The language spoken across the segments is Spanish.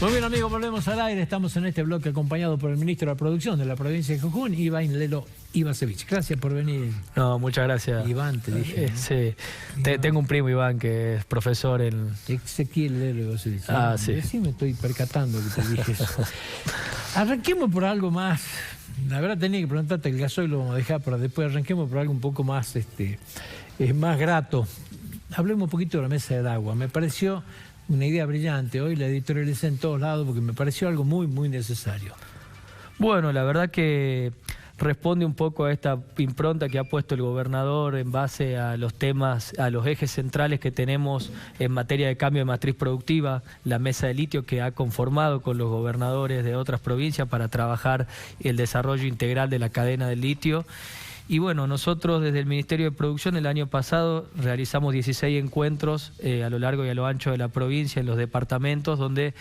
Muy bien, amigos, volvemos al aire. Estamos en este bloque acompañado por el ministro de la Producción de la provincia de Jujuy, Iván Lelo Ibasevich. Gracias por venir. No, muchas gracias. Iván, te dije. ¿No? Sí, tengo un primo, Iván, que es profesor en... Ezequiel Lelo Ibasevich. Ah, sí. Sí, me estoy percatando que te dije eso. Arranquemos por algo más. La verdad tenía que preguntarte, el gasoil lo vamos a dejar para después. Arranquemos por algo un poco más, más grato. Hablemos un poquito de la mesa del agua. Me pareció una idea brillante. Hoy la editorialicé en todos lados porque me pareció algo muy, muy necesario. Bueno, la verdad que responde un poco a esta impronta que ha puesto el gobernador en base a los temas, a los ejes centrales que tenemos en materia de cambio de matriz productiva, la mesa de litio que ha conformado con los gobernadores de otras provincias para trabajar el desarrollo integral de la cadena del litio. Y bueno, nosotros desde el Ministerio de Producción el año pasado realizamos 16 encuentros a lo largo y a lo ancho de la provincia, en los departamentos, donde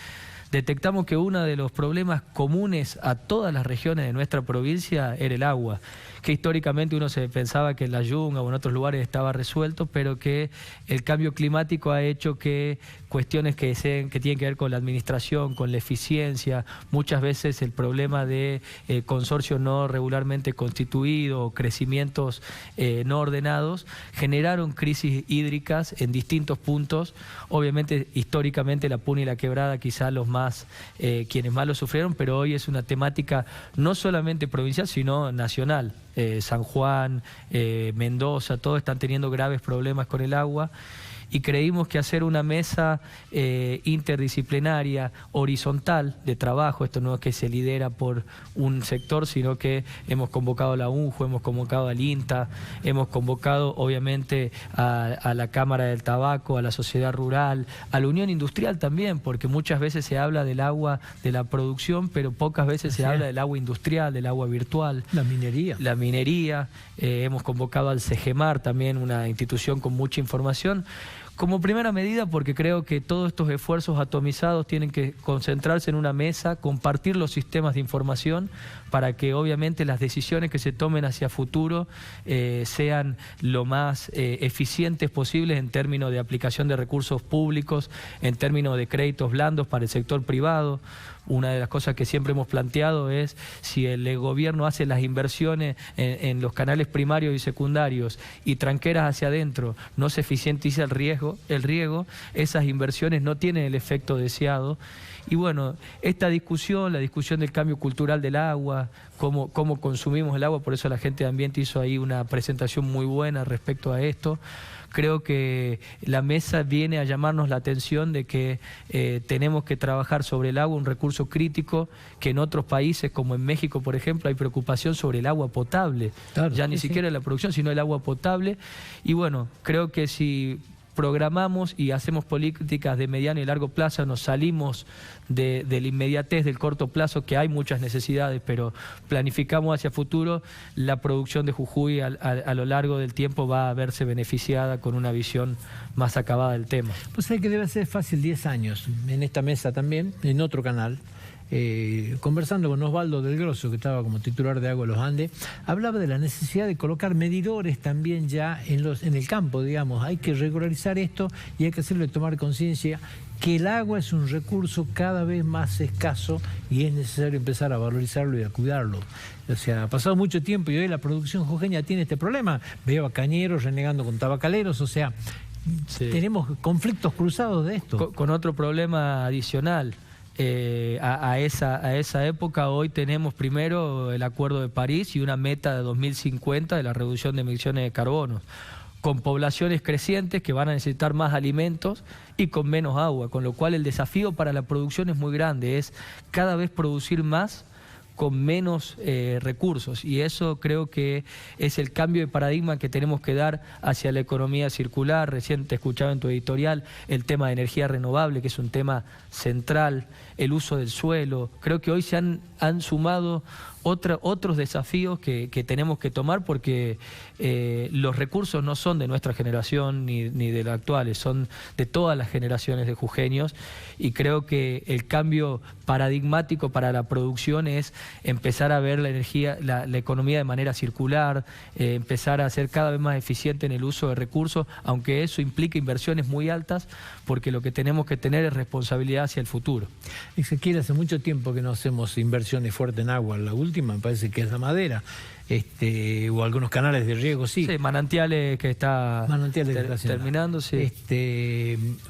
detectamos que uno de los problemas comunes a todas las regiones de nuestra provincia era el agua, que históricamente uno se pensaba que en la Yunga o en otros lugares estaba resuelto, pero que el cambio climático ha hecho que cuestiones que tienen que ver con la administración, con la eficiencia, muchas veces el problema de consorcios no regularmente constituidos, crecimientos no ordenados, generaron crisis hídricas en distintos puntos. Obviamente, históricamente la Puna y la Quebrada quizás quienes más lo sufrieron, pero hoy es una temática no solamente provincial, sino nacional. San Juan, Mendoza, todos están teniendo graves problemas con el agua. Y creímos que hacer una mesa interdisciplinaria, horizontal de trabajo, esto no es que se lidera por un sector, sino que hemos convocado a la UNJU, hemos convocado al INTA, hemos convocado obviamente a la Cámara del Tabaco, a la sociedad rural, a la Unión Industrial también, porque muchas veces se habla del agua de la producción, pero pocas veces se habla del agua industrial, del agua virtual. La minería. La minería, hemos convocado al CEGEMAR, también una institución con mucha información, como primera medida, porque creo que todos estos esfuerzos atomizados tienen que concentrarse en una mesa, compartir los sistemas de información para que obviamente las decisiones que se tomen hacia futuro sean lo más eficientes posibles en términos de aplicación de recursos públicos, en términos de créditos blandos para el sector privado. Una de las cosas que siempre hemos planteado es si el gobierno hace las inversiones en los canales primarios y secundarios y tranqueras hacia adentro, no se eficientiza el riego, esas inversiones no tienen el efecto deseado. Y bueno, esta discusión, la discusión del cambio cultural del agua, cómo consumimos el agua, por eso la gente de Ambiente hizo ahí una presentación muy buena respecto a esto. Creo que la mesa viene a llamarnos la atención de que tenemos que trabajar sobre el agua, un recurso crítico, que en otros países, como en México, por ejemplo, hay preocupación sobre el agua potable. Claro, ya ni siquiera la producción, sino el agua potable. Y bueno, creo que si programamos y hacemos políticas de mediano y largo plazo, nos salimos de la inmediatez del corto plazo, que hay muchas necesidades, pero planificamos hacia futuro, la producción de Jujuy a lo largo del tiempo va a verse beneficiada con una visión más acabada del tema. Pues hay que debe ser fácil 10 años, en esta mesa también, en otro canal, conversando con Osvaldo Del Grosso, que estaba como titular de Agua de los Andes, hablaba de la necesidad de colocar medidores también ya en el campo, digamos. Hay que regularizar esto y hay que hacerle tomar conciencia que el agua es un recurso cada vez más escaso y es necesario empezar a valorizarlo y a cuidarlo. O sea, ha pasado mucho tiempo y hoy la producción jujeña tiene este problema. Veo a cañeros renegando con tabacaleros, o sea, tenemos conflictos cruzados de esto. Con otro problema adicional. A esa época hoy tenemos primero el Acuerdo de París y una meta de 2050 de la reducción de emisiones de carbono, con poblaciones crecientes que van a necesitar más alimentos y con menos agua, con lo cual el desafío para la producción es muy grande, es cada vez producir más con menos recursos, y eso creo que es el cambio de paradigma que tenemos que dar hacia la economía circular. Recién te escuchaba en tu editorial el tema de energía renovable, que es un tema central, el uso del suelo. Creo que hoy se han sumado otros desafíos que tenemos que tomar, porque los recursos no son de nuestra generación ni de las actuales, son de todas las generaciones de jujeños, y creo que el cambio paradigmático para la producción es empezar a ver la energía, la economía de manera circular, empezar a ser cada vez más eficiente en el uso de recursos, aunque eso implica inversiones muy altas, porque lo que tenemos que tener es responsabilidad hacia el futuro. Ezequiel, hace mucho tiempo que no hacemos inversiones fuertes en agua. La última me parece que es la Madera, o algunos canales de riego, sí. Sí, Manantiales que está terminando, sí.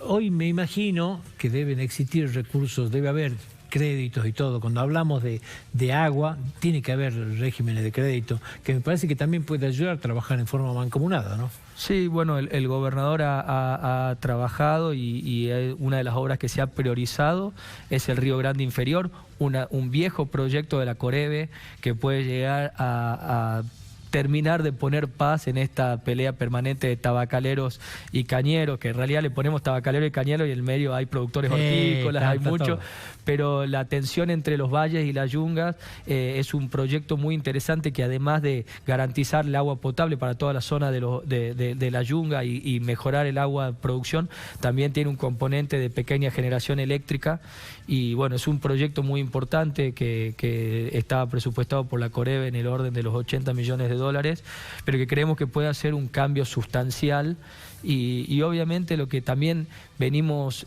Hoy me imagino que deben existir recursos, debe haber créditos y todo. Cuando hablamos de agua, tiene que haber regímenes de crédito, que me parece que también puede ayudar a trabajar en forma mancomunada, ¿no? Sí, bueno, el gobernador ha trabajado y una de las obras que se ha priorizado es el Río Grande Inferior, un viejo proyecto de la Coreve que puede llegar a terminar de poner paz en esta pelea permanente de tabacaleros y cañeros, que en realidad le ponemos tabacalero y cañero y en el medio hay productores hortícolas, hay mucho, pero la tensión entre los valles y las yungas es un proyecto muy interesante que, además de garantizar el agua potable para toda la zona de la yunga y mejorar el agua de producción, también tiene un componente de pequeña generación eléctrica, y bueno, es un proyecto muy importante que estaba presupuestado por la Coreve en el orden de los 80 millones de dólares, pero que creemos que puede hacer un cambio sustancial, y obviamente lo que también venimos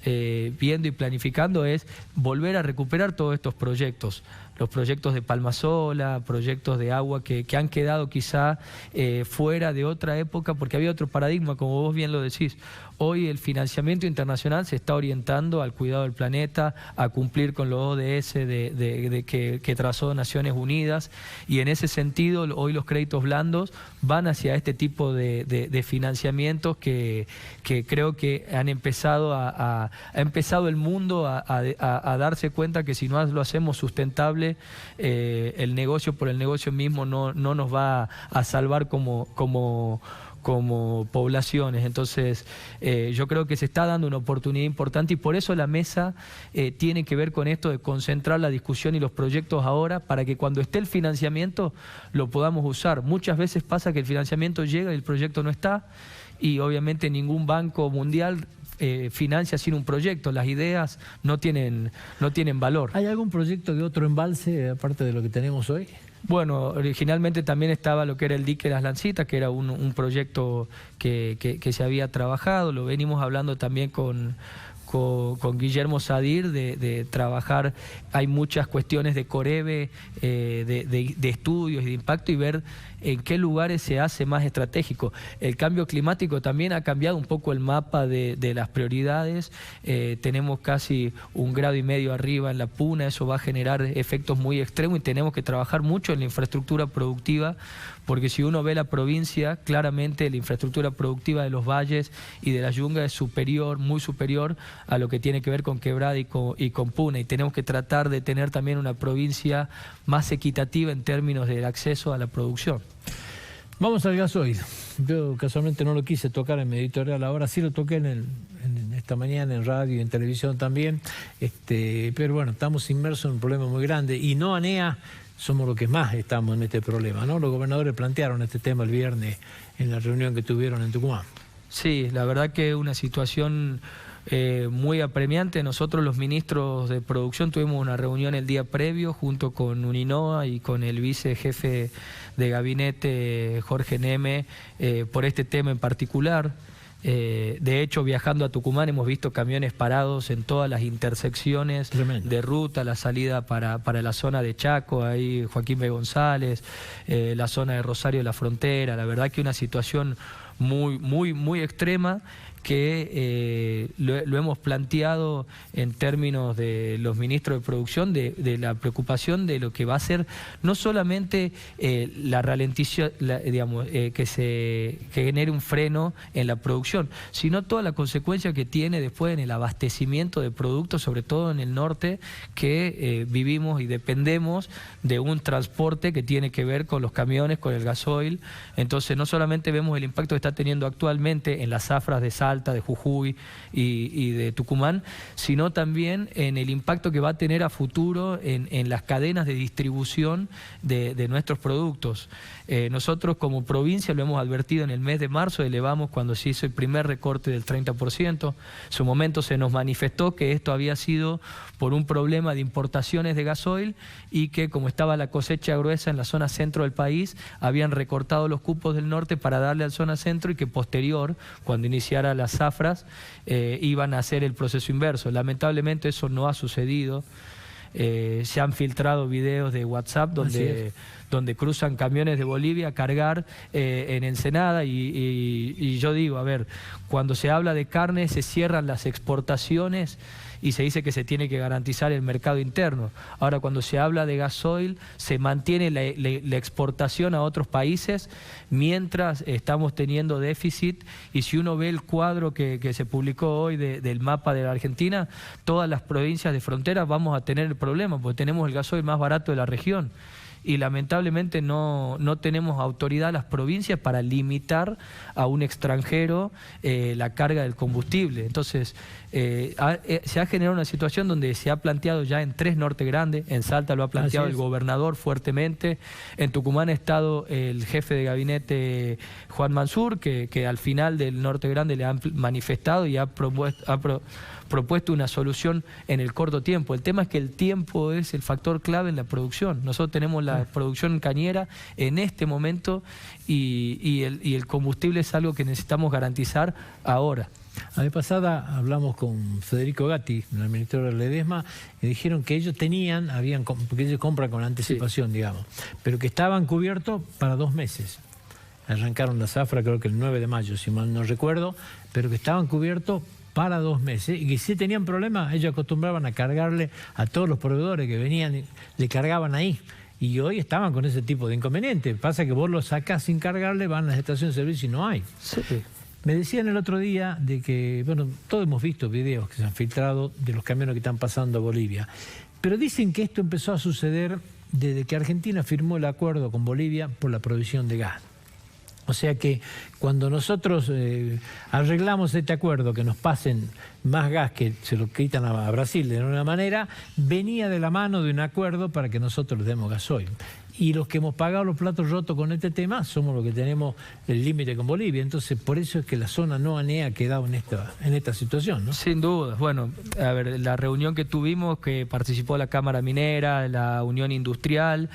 viendo y planificando es volver a recuperar todos estos proyectos, los proyectos de Palmasola, proyectos de agua que han quedado quizá fuera de otra época, porque había otro paradigma, como vos bien lo decís. Hoy el financiamiento internacional se está orientando al cuidado del planeta, a cumplir con los ODS que trazó Naciones Unidas, y en ese sentido hoy los créditos blandos van hacia este tipo de financiamientos que creo que han empezado ha empezado el mundo a darse cuenta que si no lo hacemos sustentable, el negocio por el negocio mismo no nos va a salvar como poblaciones. Entonces yo creo que se está dando una oportunidad importante, y por eso la mesa tiene que ver con esto de concentrar la discusión y los proyectos ahora, para que cuando esté el financiamiento lo podamos usar. Muchas veces pasa que el financiamiento llega y el proyecto no está, y obviamente ningún banco mundial financia sin un proyecto. Las ideas no tienen valor. ¿Hay algún proyecto de otro embalse aparte de lo que tenemos hoy? Bueno, originalmente también estaba lo que era el dique Las Lancitas, que era un proyecto que se había trabajado. Lo venimos hablando también con Guillermo Sadir de trabajar. Hay muchas cuestiones de Coreve, de estudios y de impacto, y ver en qué lugares se hace más estratégico. El cambio climático también ha cambiado un poco el mapa de las prioridades. Tenemos casi 1,5 grados arriba en la Puna, eso va a generar efectos muy extremos, y tenemos que trabajar mucho en la infraestructura productiva, porque si uno ve la provincia, claramente la infraestructura productiva de los valles y de la yunga es superior, muy superior a lo que tiene que ver con Quebrada y con Puna, y tenemos que tratar de tener también una provincia más equitativa en términos del acceso a la producción. Vamos al gasoil. Yo casualmente no lo quise tocar en mi editorial, ahora sí lo toqué en esta mañana en radio y en televisión también, pero bueno, estamos inmersos en un problema muy grande, y no ANEA somos los que más estamos en este problema, ¿no? Los gobernadores plantearon este tema el viernes en la reunión que tuvieron en Tucumán. Sí, la verdad que es una situación muy apremiante. Nosotros, los ministros de producción, tuvimos una reunión el día previo junto con Uninoa y con el vicejefe de gabinete Jorge Neme por este tema en particular. De hecho, viajando a Tucumán hemos visto camiones parados en todas las intersecciones de ruta, la salida para la zona de Chaco, ahí Joaquín B. González, la zona de Rosario de la Frontera. La verdad que una situación muy extrema, que lo hemos planteado en términos de los ministros de producción, de la preocupación de lo que va a ser no solamente la ralentización, que genere un freno en la producción, sino toda la consecuencia que tiene después en el abastecimiento de productos, sobre todo en el norte, que vivimos y dependemos de un transporte que tiene que ver con los camiones, con el gasoil. Entonces no solamente vemos el impacto que está está teniendo actualmente en las zafras de Salta, de Jujuy y de Tucumán, sino también en el impacto que va a tener a futuro en las cadenas de distribución de nuestros productos. Nosotros como provincia lo hemos advertido en el mes de marzo, elevamos cuando se hizo el primer recorte del 30%. En su momento se nos manifestó que esto había sido por un problema de importaciones de gasoil y que como estaba la cosecha gruesa en la zona centro del país, habían recortado los cupos del norte para darle a la zona centro y que posterior, cuando iniciara las zafras, iban a hacer el proceso inverso. Lamentablemente eso no ha sucedido. Se han filtrado videos de WhatsApp donde cruzan camiones de Bolivia a cargar en Ensenada y yo digo, a ver, cuando se habla de carne se cierran las exportaciones y se dice que se tiene que garantizar el mercado interno. Ahora, cuando se habla de gasoil, se mantiene la exportación a otros países mientras estamos teniendo déficit. Y si uno ve el cuadro que se publicó hoy del mapa de la Argentina, todas las provincias de frontera vamos a tener el problema, porque tenemos el gasoil más barato de la región. Y lamentablemente no tenemos autoridad las provincias para limitar a un extranjero la carga del combustible. Entonces, se ha generado una situación donde se ha planteado ya en 3 Norte Grande, en Salta lo ha planteado el gobernador fuertemente, en Tucumán ha estado el jefe de gabinete Juan Mansur, que al final del Norte Grande le han manifestado y ha propuesto una solución en el corto tiempo. El tema es que el tiempo es el factor clave en la producción. Nosotros tenemos la producción cañera en este momento y el combustible es algo que necesitamos garantizar ahora. La vez pasada hablamos con Federico Gatti, el administrador de Ledesma, y dijeron que ellos porque ellos compran con anticipación, digamos, pero que estaban cubiertos para 2 meses. Arrancaron la zafra creo que el 9 de mayo, si mal no recuerdo, pero que estaban cubiertos para 2 meses y que si tenían problemas, ellos acostumbraban a cargarle a todos los proveedores que venían y le cargaban ahí. Y hoy estaban con ese tipo de inconveniente. Pasa que vos lo sacás sin cargarle, van a las estaciones de servicio y no hay. Sí. Me decían el otro día de que, bueno, todos hemos visto videos que se han filtrado de los camiones que están pasando a Bolivia, pero dicen que esto empezó a suceder desde que Argentina firmó el acuerdo con Bolivia por la provisión de gas. O sea que cuando nosotros arreglamos este acuerdo, que nos pasen más gas que se lo quitan a Brasil de alguna manera, venía de la mano de un acuerdo para que nosotros les demos gasoil. Y los que hemos pagado los platos rotos con este tema somos los que tenemos el límite con Bolivia. Entonces, por eso es que la zona no ANE ha quedado en esta situación, ¿no? Sin duda. Bueno, a ver, la reunión que tuvimos, que participó la Cámara Minera, la Unión Industrial,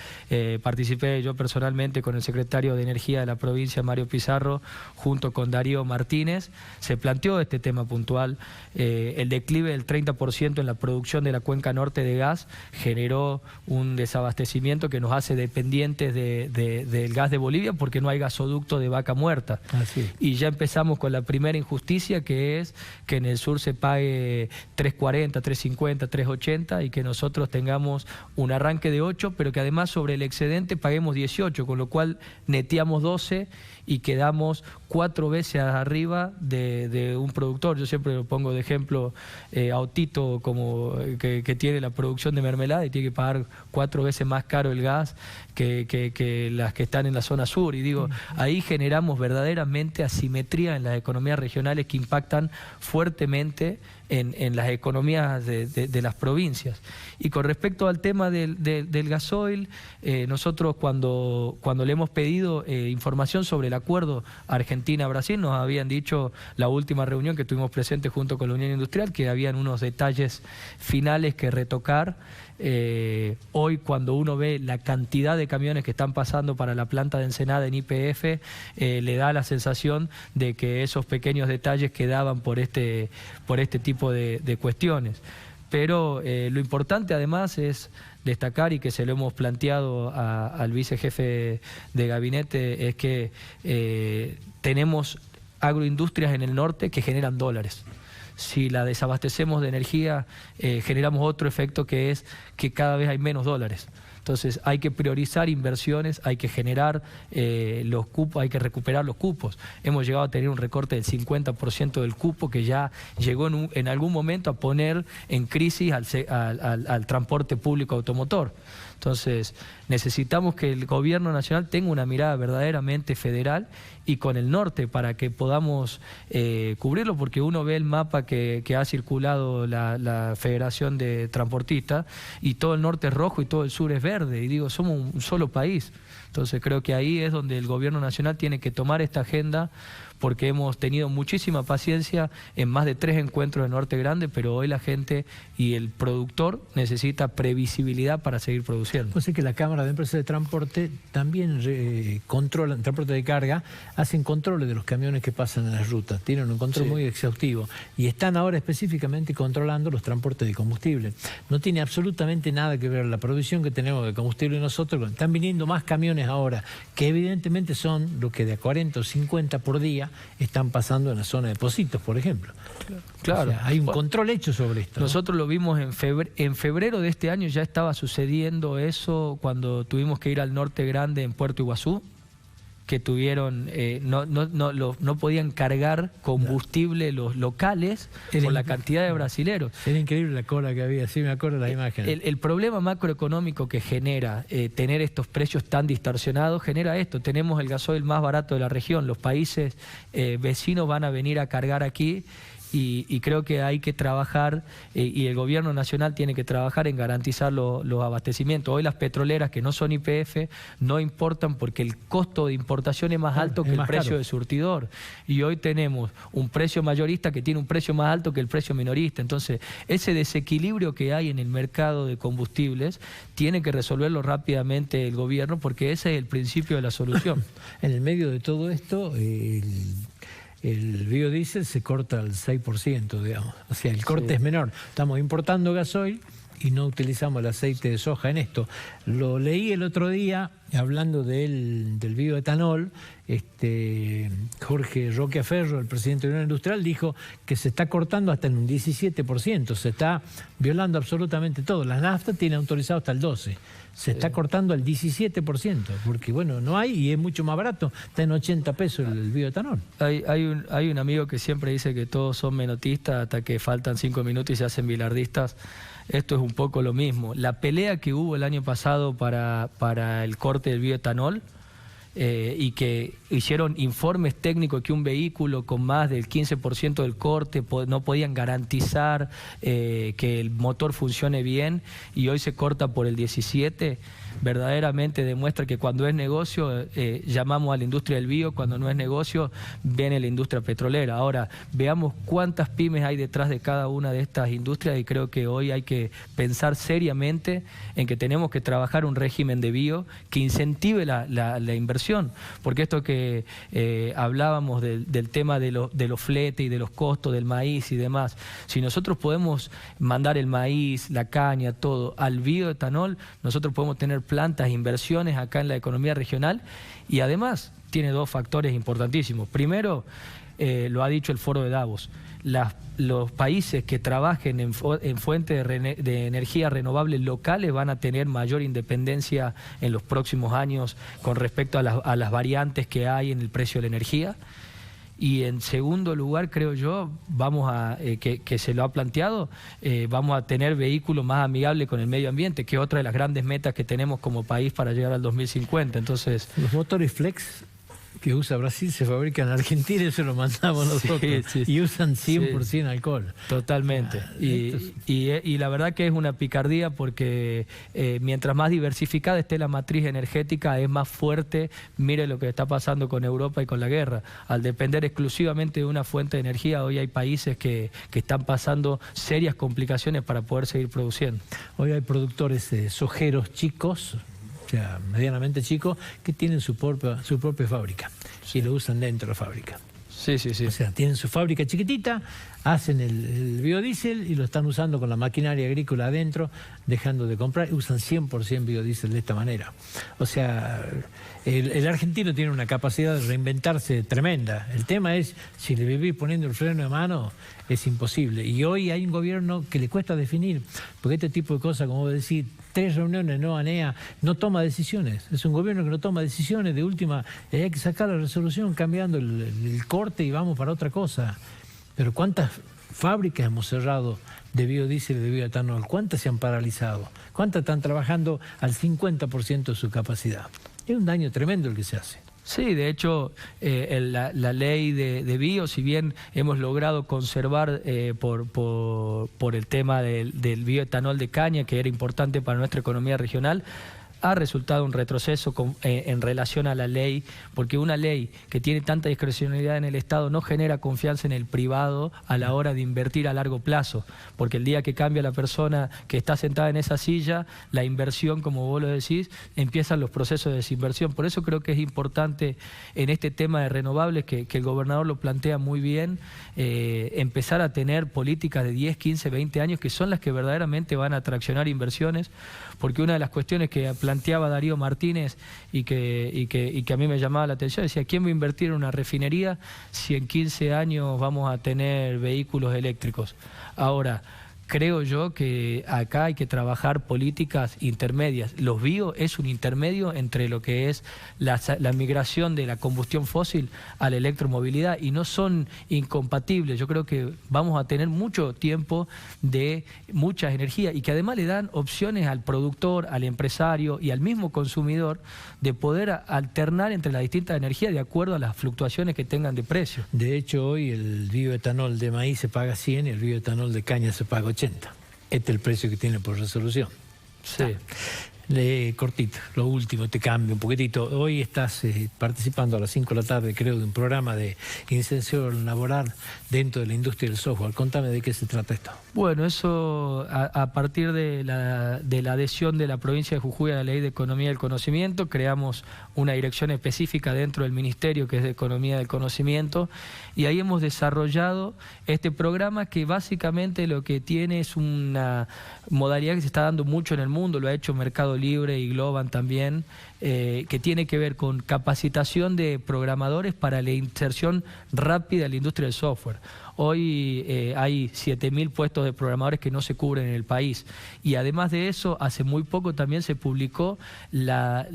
participé yo personalmente con el secretario de Energía de la provincia, Mario Pizarro, junto con Darío Martínez, se planteó este tema puntual. El declive del 30% en la producción de la cuenca norte de gas generó un desabastecimiento que nos hace dependientes del gas de Bolivia porque no hay gasoducto de Vaca Muerta. Así. Y ya empezamos con la primera injusticia, que es que en el sur se pague 3.40, 3.50, 3.80 y que nosotros tengamos un arranque de 8, pero que además sobre el excedente paguemos 18, con lo cual neteamos 12 y quedamos 4 veces arriba de un productor. Yo siempre lo pongo de ejemplo a Otito, que tiene la producción de mermelada y tiene que pagar 4 veces más caro el gas que las que están en la zona sur. Y digo, ahí generamos verdaderamente asimetría en las economías regionales que impactan fuertemente en las economías de las provincias. Y con respecto al tema del gasoil, nosotros cuando le hemos pedido información sobre el acuerdo Argentina-Brasil, nos habían dicho, la última reunión que tuvimos presente junto con la Unión Industrial, que habían unos detalles finales que retocar. Hoy cuando uno ve la cantidad de camiones que están pasando para la planta de Ensenada en YPF, le da la sensación de que esos pequeños detalles quedaban por este tipo de cuestiones. Pero lo importante además es destacar, y que se lo hemos planteado al vicejefe de gabinete, es que tenemos agroindustrias en el norte que generan dólares. Si la desabastecemos de energía, generamos otro efecto, que es que cada vez hay menos dólares. Entonces hay que priorizar inversiones, hay que generar los cupos, hay que recuperar los cupos. Hemos llegado a tener un recorte del 50% del cupo, que ya llegó en algún momento a poner en crisis al transporte público automotor. Entonces, necesitamos que el gobierno nacional tenga una mirada verdaderamente federal y con el norte para que podamos cubrirlo, porque uno ve el mapa que ha circulado la Federación de Transportistas y todo el norte es rojo y todo el sur es verde, y digo, somos un solo país. Entonces creo que ahí es donde el gobierno nacional tiene que tomar esta agenda, porque hemos tenido muchísima paciencia en más de 3 encuentros de Norte Grande, pero hoy la gente y el productor necesita previsibilidad para seguir produciendo. Pues es que la Cámara de Empresas de Transporte también controlan, transporte de carga, hacen controles de los camiones que pasan en las rutas, tienen un control muy exhaustivo y están ahora específicamente controlando los transportes de combustible. No tiene absolutamente nada que ver la provisión que tenemos de combustible nosotros. Están viniendo más camiones ahora, que evidentemente son los que de a 40 o 50 por día están pasando en la zona de Pocitos, por ejemplo. Claro. O sea, hay un control hecho sobre esto. Nosotros lo vimos en febrero de este año, ya estaba sucediendo eso cuando tuvimos que ir al Norte Grande en Puerto Iguazú, que tuvieron, no podían cargar combustible los locales por la cantidad de brasileros. Era increíble la cola que había, sí me acuerdo de las imágenes. El problema macroeconómico que genera tener estos precios tan distorsionados, genera esto. Tenemos el gasoil más barato de la región, los países vecinos van a venir a cargar aquí. Y creo que hay que trabajar, y el gobierno nacional tiene que trabajar en garantizar los abastecimientos. Hoy las petroleras que no son YPF no importan porque el costo de importación es más alto que el precio de surtidor. Y hoy tenemos un precio mayorista que tiene un precio más alto que el precio minorista. Entonces, ese desequilibrio que hay en el mercado de combustibles tiene que resolverlo rápidamente el gobierno, porque ese es el principio de la solución. En el medio de todo esto, el biodiesel se corta al 6%, digamos. O sea, el corte es menor. Estamos importando gasoil y no utilizamos el aceite de soja en esto. Lo leí el otro día, hablando del bioetanol, Jorge Roque Aferro, el presidente de la Unión Industrial, dijo que se está cortando hasta en un 17%, se está violando absolutamente todo. La nafta tiene autorizado hasta el 12%. Se está cortando al 17%, porque bueno, no hay y es mucho más barato, está en 80 pesos el bioetanol. Hay un amigo que siempre dice que todos son menotistas hasta que faltan 5 minutos y se hacen bilardistas. Esto es un poco lo mismo. La pelea que hubo el año pasado para el corte del bioetanol, y que hicieron informes técnicos que un vehículo con más del 15% del corte no podían garantizar que el motor funcione bien, y hoy se corta por el 17%, verdaderamente demuestra que cuando es negocio llamamos a la industria del bio, cuando no es negocio viene la industria petrolera. Ahora, veamos cuántas pymes hay detrás de cada una de estas industrias, y creo que hoy hay que pensar seriamente en que tenemos que trabajar un régimen de bio que incentive la inversión, porque esto que hablábamos del tema de los fletes y de los costos del maíz y demás, si nosotros podemos mandar el maíz, la caña, todo al bioetanol, nosotros podemos tener plantas, inversiones acá en la economía regional, y además tiene 2 factores importantísimos. Primero, lo ha dicho el Foro de Davos, los países que trabajen en fuentes de energía renovable locales van a tener mayor independencia en los próximos años con respecto a las variantes que hay en el precio de la energía. Y en segundo lugar, creo yo, vamos a que se lo ha planteado, vamos a tener vehículos más amigables con el medio ambiente, que es otra de las grandes metas que tenemos como país para llegar al 2050. Entonces, los motores flex que usa Brasil se fabrican en Argentina y se lo mandamos nosotros, y usan 100% alcohol. Totalmente. Y la verdad que es una picardía, porque mientras más diversificada esté la matriz energética, es más fuerte. Mire lo que está pasando con Europa y con la guerra. Al depender exclusivamente de una fuente de energía, hoy hay países que están pasando serias complicaciones para poder seguir produciendo. Hoy hay productores sojeros chicos, medianamente chicos, que tienen su propia fábrica y lo usan dentro de la fábrica. Sí. O sea, tienen su fábrica chiquitita, hacen el biodiesel y lo están usando con la maquinaria agrícola adentro, dejando de comprar, y usan 100% biodiesel de esta manera. O sea, el argentino tiene una capacidad de reinventarse tremenda. El tema es, si le vivís poniendo el freno de mano, es imposible. Y hoy hay un gobierno que le cuesta definir, porque este tipo de cosas, como vos decís, 3 reuniones, no ANEA, no toma decisiones. Es un gobierno que no toma decisiones. De última, hay que sacar la resolución cambiando el corte y vamos para otra cosa. Pero ¿cuántas fábricas hemos cerrado de biodiesel y de bioetanol? ¿Cuántas se han paralizado? ¿Cuántas están trabajando al 50% de su capacidad? Es un daño tremendo el que se hace. Sí, de hecho, la ley de bio, si bien hemos logrado conservar por el tema del bioetanol de caña, que era importante para nuestra economía regional, ha resultado un retroceso en relación a la ley, porque una ley que tiene tanta discrecionalidad en el Estado no genera confianza en el privado a la hora de invertir a largo plazo, porque el día que cambia la persona que está sentada en esa silla, la inversión, como vos lo decís, empiezan los procesos de desinversión. Por eso creo que es importante en este tema de renovables, que el gobernador lo plantea muy bien, empezar a tener políticas de 10, 15, 20 años que son las que verdaderamente van a atraccionar inversiones, porque una de las cuestiones que planteaba Darío Martínez y que a mí me llamaba la atención, decía, ¿quién va a invertir en una refinería si en 15 años vamos a tener vehículos eléctricos? Ahora, creo yo que acá hay que trabajar políticas intermedias. Los bio es un intermedio entre lo que es la migración de la combustión fósil a la electromovilidad y no son incompatibles. Yo creo que vamos a tener mucho tiempo de muchas energías y que además le dan opciones al productor, al empresario y al mismo consumidor de poder alternar entre las distintas energías de acuerdo a las fluctuaciones que tengan de precio. De hecho, hoy el bioetanol de maíz se paga 100 y el bioetanol de caña se paga 80. Este es el precio que tiene por resolución. Sí. Cortito, lo último, te cambio un poquitito. Hoy estás participando a las 5 de la tarde, creo, de un programa de inserción laboral dentro de la industria del software. Contame de qué se trata esto. Bueno, eso a partir de la adhesión de la provincia de Jujuy a la Ley de Economía del Conocimiento, creamos una dirección específica dentro del Ministerio que es de Economía del Conocimiento y ahí hemos desarrollado este programa que básicamente lo que tiene es una modalidad que se está dando mucho en el mundo, lo ha hecho Mercado Libre y Globan también, que tiene que ver con capacitación de programadores para la inserción rápida en la industria del software. Hoy hay 7.000 puestos de programadores que no se cubren en el país y además de eso, hace muy poco también se publicó la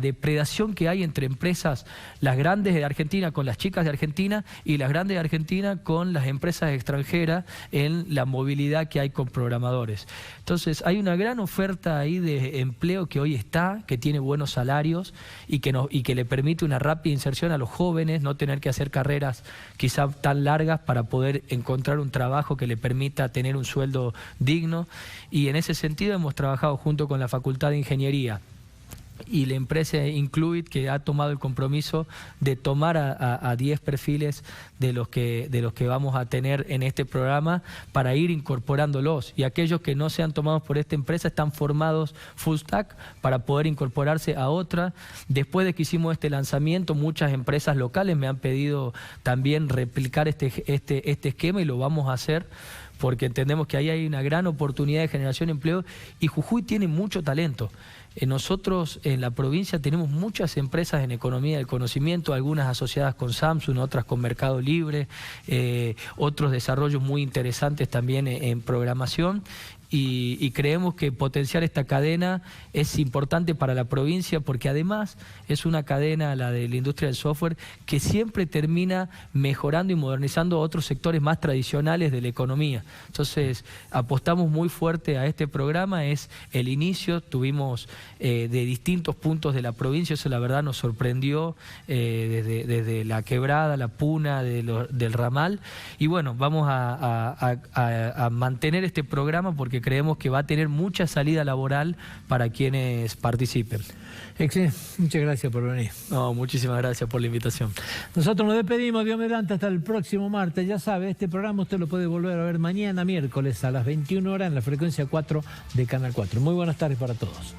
depredación que hay entre empresas, las grandes de Argentina con las chicas de Argentina y las grandes de Argentina con las empresas extranjeras en la movilidad que hay con programadores. Entonces hay una gran oferta ahí de empleo que hoy está, que tiene buenos salarios y que le permite una rápida inserción a los jóvenes, no tener que hacer carreras quizá tan largas para poder encontrar un trabajo que le permita tener un sueldo digno y en ese sentido hemos trabajado junto con la Facultad de Ingeniería y la empresa Incluit, que ha tomado el compromiso de tomar a 10 perfiles de los que vamos a tener en este programa para ir incorporándolos y aquellos que no sean tomados por esta empresa están formados full stack para poder incorporarse a otra. Después de que hicimos este lanzamiento, muchas empresas locales me han pedido también replicar este esquema y lo vamos a hacer porque entendemos que ahí hay una gran oportunidad de generación de empleo y Jujuy tiene mucho talento. Nosotros en la provincia tenemos muchas empresas en economía del conocimiento, algunas asociadas con Samsung, otras con Mercado Libre, otros desarrollos muy interesantes también en programación. Y creemos que potenciar esta cadena es importante para la provincia porque además es una cadena, la de la industria del software, que siempre termina mejorando y modernizando otros sectores más tradicionales de la economía. Entonces apostamos muy fuerte a este programa, es el inicio, tuvimos de distintos puntos de la provincia, eso la verdad nos sorprendió desde la Quebrada, la Puna, del Ramal y bueno, vamos a mantener este programa porque creemos que va a tener mucha salida laboral para quienes participen. Excelente, muchas gracias por venir. No, muchísimas gracias por la invitación. Nosotros nos despedimos, Dios mediante, hasta el próximo martes. Ya sabe, este programa usted lo puede volver a ver mañana miércoles a las 21 horas en la frecuencia 4 de Canal 4. Muy buenas tardes para todos.